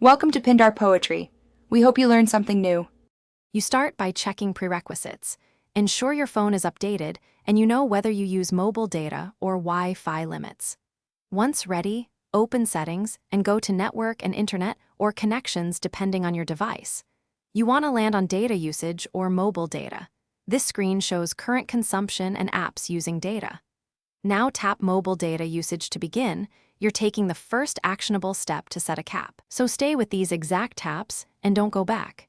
Welcome to Pindar Poetry. We hope you learned something new. You start by checking prerequisites. Ensure your phone is updated and you know whether you use mobile data or Wi-Fi limits. Once ready, open Settings and go to Network and Internet or Connections depending on your device. You want to land on data usage or mobile data. This screen shows current consumption and apps using data. Now tap Mobile Data Usage to begin. You're taking the first actionable step to set a cap. So stay with these exact taps and don't go back.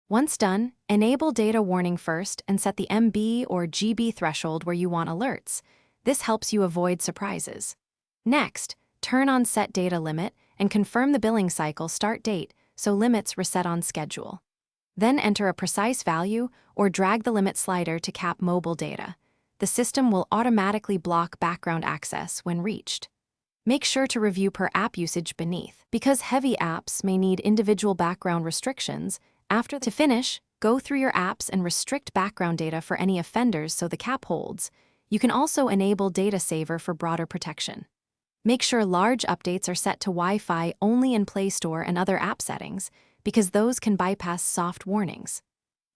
Once done, enable Data Warning first and set the MB or GB threshold where you want alerts. This helps you avoid surprises. Next, turn on Set Data Limit and confirm the billing cycle start date so limits reset on schedule. Then enter a precise value or drag the limit slider to cap mobile data. The system will automatically block background access when reached. Make sure to review per app usage beneath. Because heavy apps may need individual background restrictions, to finish, go through your apps and restrict background data for any offenders so the cap holds. You can also enable Data Saver for broader protection. Make sure large updates are set to Wi-Fi only in Play Store and other app settings, because those can bypass soft warnings.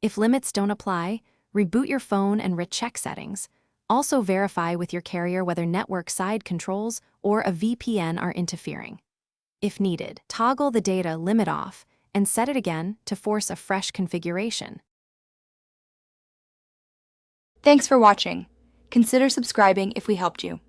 If limits don't apply, reboot your phone and recheck settings. Also verify with your carrier whether network side controls or a VPN are interfering. If needed, toggle the data limit off and set it again to force a fresh configuration. Thanks for watching. Consider subscribing if we helped you.